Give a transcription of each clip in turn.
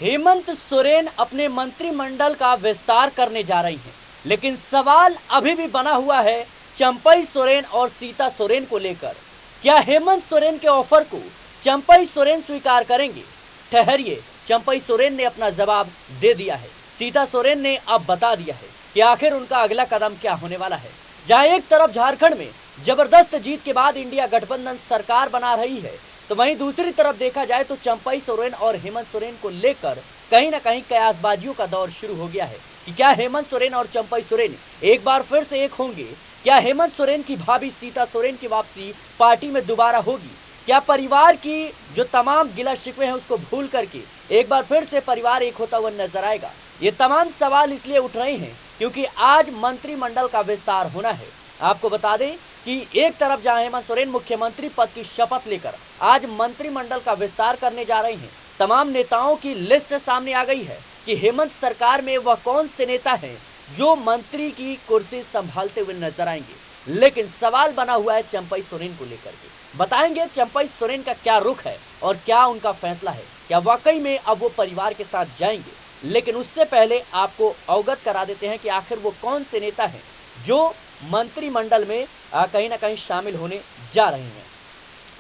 हेमंत सोरेन अपने मंत्रिमंडल का विस्तार करने जा रही हैं, लेकिन सवाल अभी भी बना हुआ है चंपई सोरेन और सीता सोरेन को लेकर। क्या हेमंत सोरेन के ऑफर को चंपई सोरेन स्वीकार करेंगे? ठहरिए, चंपई सोरेन ने अपना जवाब दे दिया है। सीता सोरेन ने अब बता दिया है कि आखिर उनका अगला कदम क्या होने वाला है। जहां एक तरफ झारखंड में जबरदस्त जीत के बाद इंडिया गठबंधन सरकार बना रही है, तो वहीं दूसरी तरफ देखा जाए तो चंपई सोरेन और हेमंत सोरेन को लेकर कहीं ना कहीं कयासबाजियों का दौर शुरू हो गया है कि क्या हेमंत सोरेन और चंपई सोरेन एक बार फिर से एक होंगे? क्या हेमंत सोरेन की भाभी सीता सोरेन की वापसी पार्टी में दोबारा होगी? क्या परिवार की जो तमाम गिला शिकवे हैं उसको भूल करके एक बार फिर से परिवार एक होता हुआ नजर आएगा? ये तमाम सवाल इसलिए उठ रहे हैं क्योंकि आज मंत्रिमंडल का विस्तार होना है। आपको बता दें कि एक तरफ जहां हेमंत सोरेन मुख्यमंत्री पद की शपथ लेकर आज मंत्रिमंडल का विस्तार करने जा रहे हैं, तमाम नेताओं की लिस्ट सामने आ गई है कि हेमंत सरकार में वह कौन से नेता हैं जो मंत्री की कुर्सी संभालते हुए नजर आएंगे। लेकिन सवाल बना हुआ है चंपई सोरेन को लेकर के। बताएंगे चंपई सोरेन का क्या रुख है और क्या उनका फैसला है, क्या वाकई में अब वो परिवार के साथ जाएंगे। लेकिन उससे पहले आपको अवगत करा देते हैं कि आखिर वो कौन से नेता हैं जो मंत्रिमंडल में कहीं ना कहीं शामिल होने जा रहे हैं।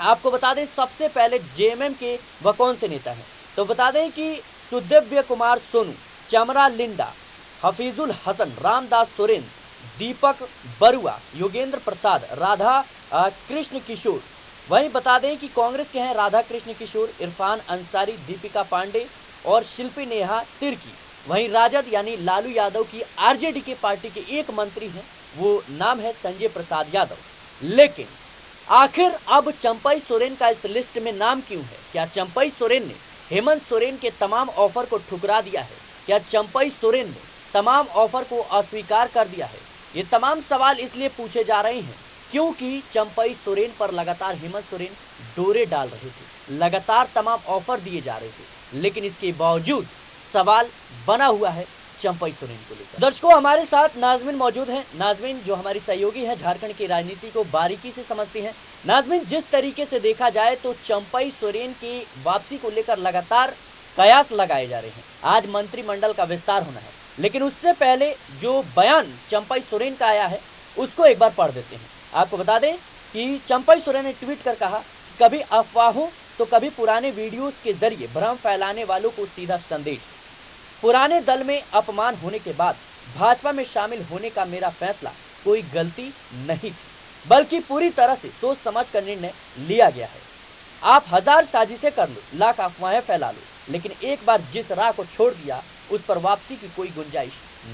आपको बता दें सबसे पहले जेएमएम के वह कौन से नेता हैं, तो बता दें कि सुदिव्य कुमार सोनू, चमरा लिंडा, हफीजुल हसन, रामदास सोरेन, दीपक बरुआ, योगेंद्र प्रसाद, राधा कृष्ण किशोर। वहीं बता दें कि कांग्रेस के हैं राधा कृष्ण किशोर, इरफान अंसारी, दीपिका पांडे और शिल्पी नेहा तिर्की। वहीं राजद यानी लालू यादव की आरजेडी के पार्टी के एक मंत्री हैं, वो नाम है संजय प्रसाद यादव। लेकिन आखिर अब चंपई सोरेन का इस लिस्ट में नाम क्यों है? क्या चंपई सोरेन ने हेमंत सोरेन के तमाम ऑफर को ठुकरा दिया है? क्या चंपई सोरेन ने तमाम ऑफर को अस्वीकार कर दिया है? ये तमाम सवाल इसलिए पूछे जा रहे हैं क्योंकि चंपई सोरेन पर लगातार हेमंत सोरेन डोरे डाल रहे थे, लगातार तमाम ऑफर दिए जा रहे थे, लेकिन इसके बावजूद सवाल बना हुआ है चंपई सोरेन को लेकर। दर्शकों, हमारे साथ नाजमीन मौजूद हैं। नाजमीन जो हमारी सहयोगी है, झारखंड की राजनीति को बारीकी से समझती हैं। नाजमीन, जिस तरीके से देखा जाए तो चंपई सोरेन की वापसी को लेकर लगातार कयास लगाए जा रहे हैं। आज मंत्रिमंडल का विस्तार होना है, लेकिन उससे पहले जो बयान चंपई सोरेन का आया है उसको एक बार पढ़ देते हैं। आपको बता दें कि चंपई सोरेन ने ट्वीट कर कहा, कभी अफवाहों तो कभी पुराने वीडियोस के जरिए भ्रम फैलाने वालों को सीधा संदेश। पुराने दल में अपमान होने के बाद भाजपा में शामिल होने का मेरा फैसला कोई गलती नहीं थी, बल्कि पूरी तरह से सोच समझ कर निर्णय लिया गया है। आप हजार साजिशें कर लो, लाख अफवाहें फैला लो, लेकिन एक बार जिस राह को छोड़ दिया उस पर वापसी की कोई गुंजाइश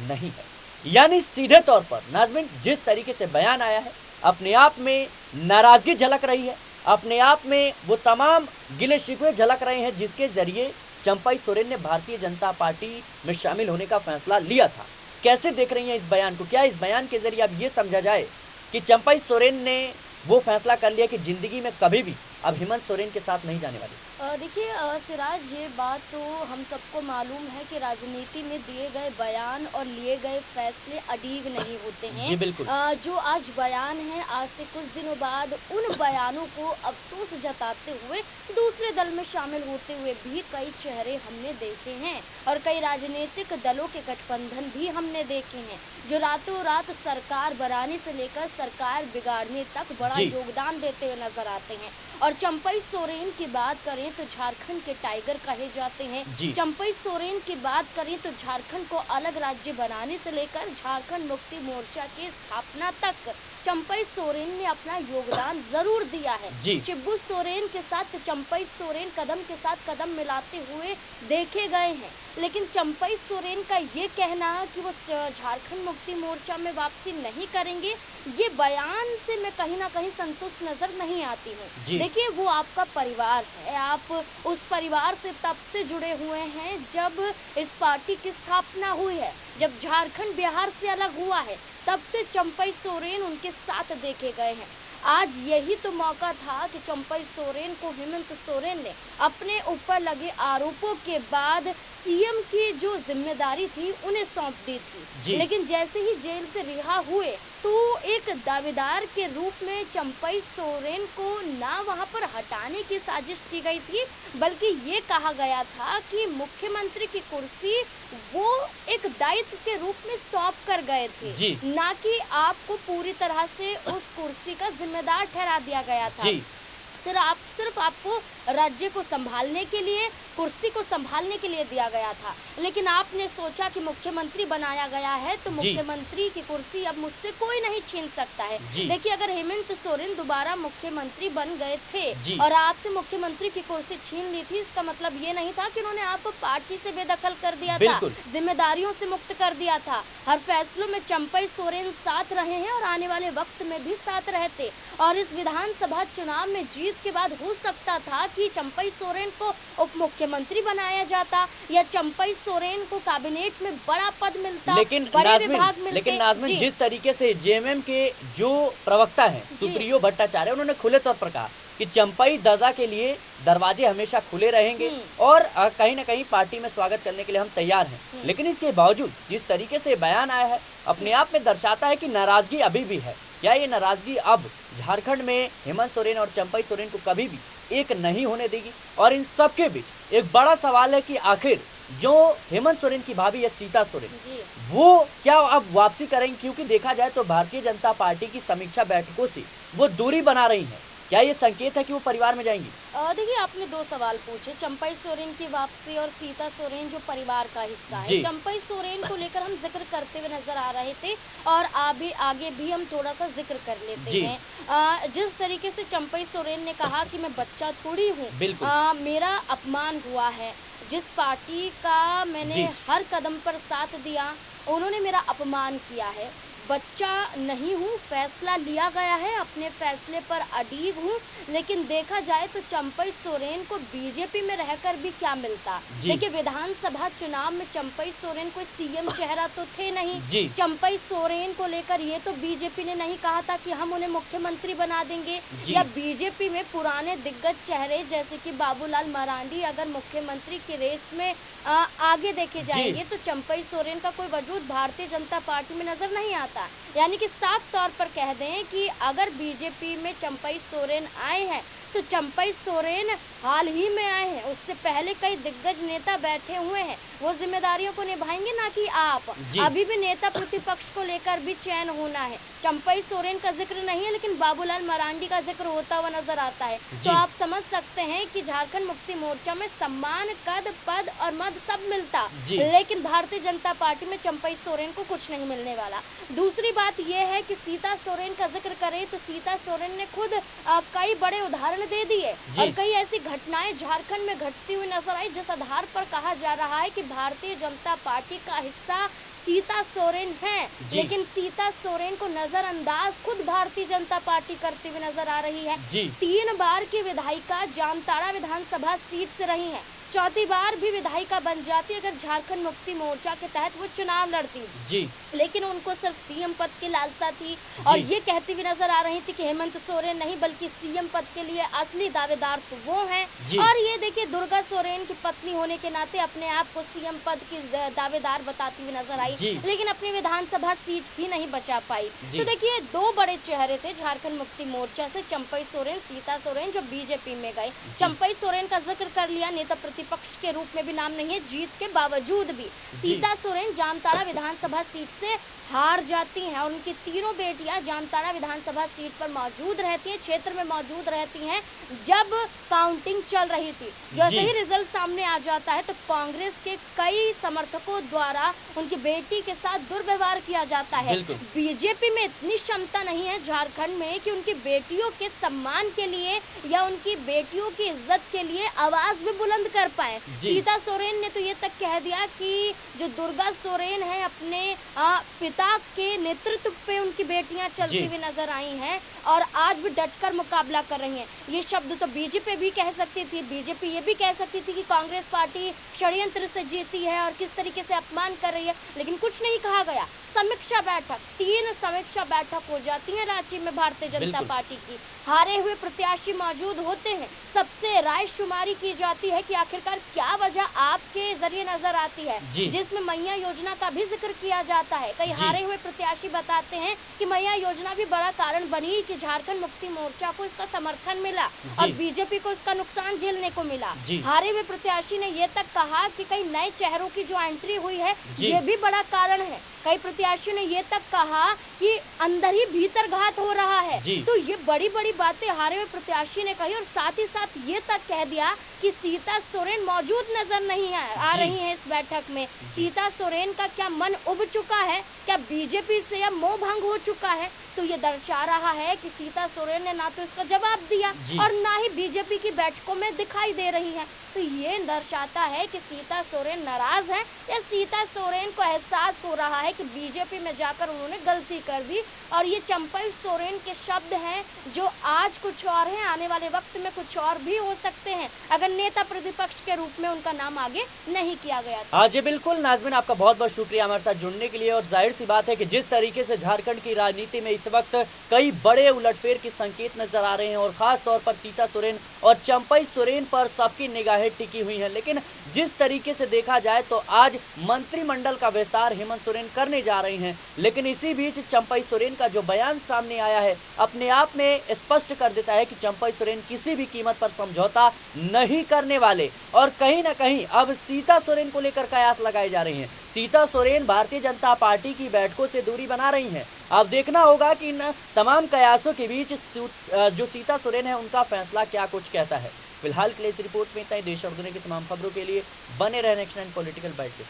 नहीं है। यानी सीधे तौर पर नाजमीन जिस तरीके से बयान आया है, अपने आप में नाराजगी झलक रही है, अपने आप में वो तमाम गिले शिकवे झलक रहे हैं जिसके जरिए चंपई सोरेन ने भारतीय जनता पार्टी में शामिल होने का फैसला लिया था। कैसे देख रही हैं इस बयान को? क्या इस बयान के जरिए अब ये समझा जाए कि चंपई सोरेन ने वो फैसला कर लिया कि जिंदगी में कभी भी अब हेमंत सोरेन के साथ नहीं जाने वाली? देखिए सिराज, ये बात तो हम सबको मालूम है कि राजनीति में दिए गए बयान और लिए गए फैसले अडीग नहीं होते हैं। जी बिल्कुल। जो आज बयान है, आज से कुछ दिनों बाद उन बयानों को अफसोस जताते हुए दूसरे दल में शामिल होते हुए भी कई चेहरे हमने देखे हैं और कई राजनीतिक दलों के गठबंधन भी हमने देखे हैं जो रातों रात सरकार बनाने से लेकर सरकार बिगाड़ने तक बड़ा योगदान देते हुए नजर आते हैं। और चंपई सोरेन की बात करें तो झारखंड के टाइगर कहे जाते हैं। चंपई सोरेन की बात करें तो झारखंड को अलग राज्य बनाने से लेकर झारखंड मुक्ति मोर्चा की स्थापना तक चंपई सोरेन ने अपना योगदान जरूर दिया है। शिबू सोरेन के साथ चंपई सोरेन कदम के साथ कदम मिलाते हुए देखे गए हैं, लेकिन चंपई सोरेन का ये कहना कि वो झारखंड मुक्ति मोर्चा में वापसी नहीं करेंगे, ये बयान से मैं कहीं ना कहीं संतुष्ट नजर नहीं आती हूँ। देखिए, वो आपका परिवार है, आप उस परिवार से तब से जुड़े हुए हैं जब इस पार्टी की स्थापना हुई है, जब झारखंड बिहार से अलग हुआ है, तब से चंपई सोरेन उनके साथ देखे गए हैं। आज यही तो मौका था कि चंपई सोरेन को हेमंत सोरेन ने अपने ऊपर लगे आरोपों के बाद सीएम की जो जिम्मेदारी थी उन्हें सौंप दी थी, लेकिन जैसे ही जेल से रिहा हुए तो एक दावेदार के रूप में चंपई सोरेन को ना वहां पर हटाने की साजिश की गई थी, बल्कि ये कहा गया था कि मुख्यमंत्री की कुर्सी वो एक दायित्व के रूप में सौंप कर गए थे, जी। ना कि आपको पूरी तरह से उस कुर्सी का जिम्मेदार ठहरा दिया गया था। जी। सिर्फ आपको राज्य को संभालने के लिए, कुर्सी को संभालने के लिए दिया गया था, लेकिन आपने सोचा कि मुख्यमंत्री बनाया गया है तो मुख्यमंत्री की कुर्सी अब मुझसे कोई नहीं छीन सकता है। देखिए, अगर हेमंत सोरेन दोबारा मुख्यमंत्री बन गए थे और आपसे मुख्यमंत्री की कुर्सी छीन ली थी, इसका मतलब ये नहीं था कि उन्होंने आपको पार्टी से बेदखल कर दिया था, जिम्मेदारियों से मुक्त कर दिया था। हर फैसलों में चंपई सोरेन साथ रहे हैं और आने वाले वक्त में भी साथ रहते, और इस विधानसभा चुनाव में जीत के बाद हो सकता था कि चंपई सोरेन को उप मुख्यमंत्री बनाया जाता या चंपई सोरेन को कैबिनेट में बड़ा पद मिलता, बड़े विभाग मिलते। लेकिन नाज़मीन, जिस तरीके से जेएमएम के जो प्रवक्ता हैं सुप्रियो भट्टाचार्य, उन्होंने खुले तौर पर कहा कि चंपई दादा के लिए दरवाजे हमेशा खुले रहेंगे और कहीं ना कहीं पार्टी में स्वागत करने के लिए हम तैयार हैं। लेकिन इसके बावजूद जिस तरीके से बयान आया है, अपने आप में दर्शाता है कि नाराजगी अभी भी है। क्या ये नाराजगी अब झारखंड में हेमंत सोरेन और चंपई सोरेन को कभी भी एक नहीं होने देगी? और इन सब के बीच एक बड़ा सवाल है कि आखिर जो हेमंत सोरेन की भाभी है सीता सोरेन, वो क्या अब वापसी करेंगी? क्योंकि देखा जाए तो भारतीय जनता पार्टी की समीक्षा बैठकों से वो दूरी बना रही है। क्या ये संकेत है कि वो परिवार में जाएंगी? देखिए, आपने दो सवाल पूछे, चंपई सोरेन की वापसी और सीता सोरेन जो परिवार का हिस्सा है। चंपई सोरेन को लेकर हम जिक्र करते हुए नजर आ रहे थे और आगे भी हम थोड़ा सा जिक्र कर लेते हैं। जिस तरीके से चंपई सोरेन ने कहा कि मैं बच्चा थोड़ी हूँ, मेरा अपमान हुआ है, जिस पार्टी का मैंने हर कदम पर साथ दिया उन्होंने मेरा अपमान किया है। बच्चा नहीं हूँ, फैसला लिया गया है, अपने फैसले पर अड़िग हूँ, लेकिन देखा जाए तो चंपई सोरेन को बीजेपी में रहकर भी क्या मिलता। देखिए, विधानसभा चुनाव में चंपई सोरेन कोई सीएम चेहरा तो थे नहीं। चंपई सोरेन को लेकर ये तो बीजेपी ने नहीं कहा था कि हम उन्हें मुख्यमंत्री बना देंगे, या बीजेपी में पुराने दिग्गज चेहरे जैसे कि बाबूलाल मरांडी अगर मुख्यमंत्री की रेस में आगे देखे जाएंगे तो चंपई सोरेन का कोई वजूद भारतीय जनता पार्टी में नजर नहीं आता। यानी कि साफ तौर पर कह दें कि अगर बीजेपी में चंपई सोरेन आए हैं तो चंपई सोरेन हाल ही में आए हैं, उससे पहले कई दिग्गज नेता बैठे हुए हैं, वो जिम्मेदारियों को निभाएंगे, ना कि आप। अभी भी नेता प्रतिपक्ष को लेकर भी चयन होना है। चंपई सोरेन का जिक्र नहीं है, लेकिन बाबूलाल मरांडी का जिक्र होता हुआ नजर आता है। तो आप समझ सकते हैं कि झारखंड मुक्ति मोर्चा में सम्मान, कद, पद और मद सब मिलता, लेकिन भारतीय जनता पार्टी में चंपई सोरेन को कुछ नहीं मिलने वाला। दूसरी बात यह है कि सीता सोरेन का जिक्र करें तो सीता सोरेन ने खुद कई बड़े उदाहरण दे दिए और कई ऐसी घटनाएं झारखंड में घटती हुई नजर आई, जिस आधार पर कहा जा रहा है कि भारतीय जनता पार्टी का हिस्सा सीता सोरेन है, लेकिन सीता सोरेन को नजरअंदाज खुद भारतीय जनता पार्टी करती हुई नजर आ रही है। 3 बार की विधायिका जामताड़ा विधानसभा सीट से रही है, चौथी बार भी विधायिका बन जाती अगर झारखंड मुक्ति मोर्चा के तहत वो चुनाव लड़ती। लेकिन उनको सिर्फ सीएम पद की लालसा थी और ये कहती हुई नजर आ रही थी कि हेमंत सोरेन नहीं बल्कि सीएम पद के लिए असली दावेदार तो वो हैं। और ये देखिए, दुर्गा सोरेन की पत्नी होने के नाते अपने आप को सीएम पद की दावेदार बताती हुई नजर आई, लेकिन अपनी विधानसभा सीट ही नहीं बचा पाई। तो देखिए, 2 बड़े चेहरे थे झारखंड मुक्ति मोर्चा से, चंपई सोरेन, सीता सोरेन, जो बीजेपी में गए। चंपई सोरेन का जिक्र कर लिया, नेता प्रतिपक्ष के रूप में भी नाम नहीं है, जीत के बावजूद भी। सीता सोरेन जामताड़ा विधानसभा सीट से हार जाती हैं और उनकी तीनों बेटियां जामताड़ा विधानसभा सीट पर मौजूद रहती हैं, क्षेत्र में मौजूद रहती हैं जब काउंटिंग चल रही थी। जैसे ही रिजल्ट सामने आ जाता है तो कांग्रेस के कई समर्थकों द्वारा उनकी बेटी के साथ दुर्व्यवहार किया जाता है। बीजेपी में इतनी क्षमता नहीं है झारखंड में कि उनकी बेटियों के सम्मान के लिए या उनकी बेटियों की इज्जत के लिए आवाज भी बुलंद कर पाए। सीता सोरेन ने तो ये तक कह दिया कि जो दुर्गा सोरेन है अपने पिता के नेतृत्व पे उनकी बेटियां चलती हुई नजर आई हैं और आज भी डटकर मुकाबला कर रही हैं। ये शब्द तो बीजेपी भी कह सकती थी, बीजेपी ये भी कह सकती थी कि कांग्रेस पार्टी षड्यंत्र से जीती है और किस तरीके से अपमान कर रही है, लेकिन कुछ नहीं कहा गया। समीक्षा बैठक, 3 समीक्षा बैठक हो जाती है रांची में भारतीय जनता पार्टी की, हारे हुए प्रत्याशी मौजूद होते हैं, सबसे राय शुमारी की जाती है कि आखिर आखिरकार क्या वजह आपके जरिए नजर आती है, जी। जिसमें मैया योजना का भी जिक्र किया जाता है। कई जी। हारे हुए प्रत्याशी बताते हैं कि मैया योजना भी बड़ा कारण बनी कि झारखंड मुक्ति मोर्चा को इसका समर्थन मिला और जी। बीजेपी को इसका नुकसान झेलने को मिला। जी। हारे हुए प्रत्याशी ने ये तक कहा कि कई नए चेहरों की जो एंट्री हुई है जी। ये भी बड़ा कारण है। कई प्रत्याशियों ने ये तक कहा कि अंदर ही भीतर घात हो रहा है। जी। तो ये बड़ी बड़ी बातें हारे हुए प्रत्याशी ने कही और साथ ही साथ ये तक कह दिया कि सीता सोरेन मौजूद नजर नहीं आ जी। रही है इस बैठक में। सीता सोरेन का क्या मन उब चुका है, क्या बीजेपी से या मोह भंग हो चुका है? तो ये दर्शा रहा है कि सीता सोरेन ने ना तो इसका जवाब दिया जी। और ना ही बीजेपी की बैठकों में दिखाई दे रही है। तो ये दर्शाता है कि सीता सोरेन नाराज है या सीता सोरेन को एहसास हो रहा है कि बीजेपी में जाकर उन्होंने गलती कर दी। और ये चंपई सोरेन के शब्द हैं जो आज कुछ और हैं, आने वाले वक्त में कुछ और भी हो सकते हैं अगर नेता प्रतिपक्ष के रूप में उनका नाम आगे नहीं किया गया था। जी बिल्कुल नाज़मीन, आपका बहुत बहुत शुक्रिया हमारे साथ जुड़ने के लिए। और जाहिर सी बात है कि जिस तरीके से झारखंड की राजनीति में इस वक्त कई बड़े उलटफेर के संकेत नजर आ रहे हैं और खास तौर पर सीता सोरेन और चंपई सोरेन पर सबकी निगाहें टिकी हुई हैं, लेकिन जिस तरीके से देखा जाए तो आज मंत्रिमंडल का विस्तार हेमंत सोरेन करने जा रहे हैं, लेकिन इसी बीच चंपई सोरेन का जो बयान सामने आया है अपने आप में स्पष्ट कर देता है कि चंपई सोरेन किसी भी कीमत पर समझौता नहीं करने वाले। और कहीं ना कहीं अब सीता सोरेन को लेकर कयास लगाए जा रहे हैं। सीता सोरेन भारतीय जनता पार्टी की बैठकों से दूरी बना रही हैं। अब देखना होगा कि इन तमाम कयासों के बीच जो सीता सोरेन है उनका फैसला क्या कुछ कहता है। फिलहाल के लिए इस रिपोर्ट में इतना ही। देश और दुनिया की तमाम खबरों के लिए बने रहे नेक्स्ट 9 पॉलिटिकल बाइट के साथ।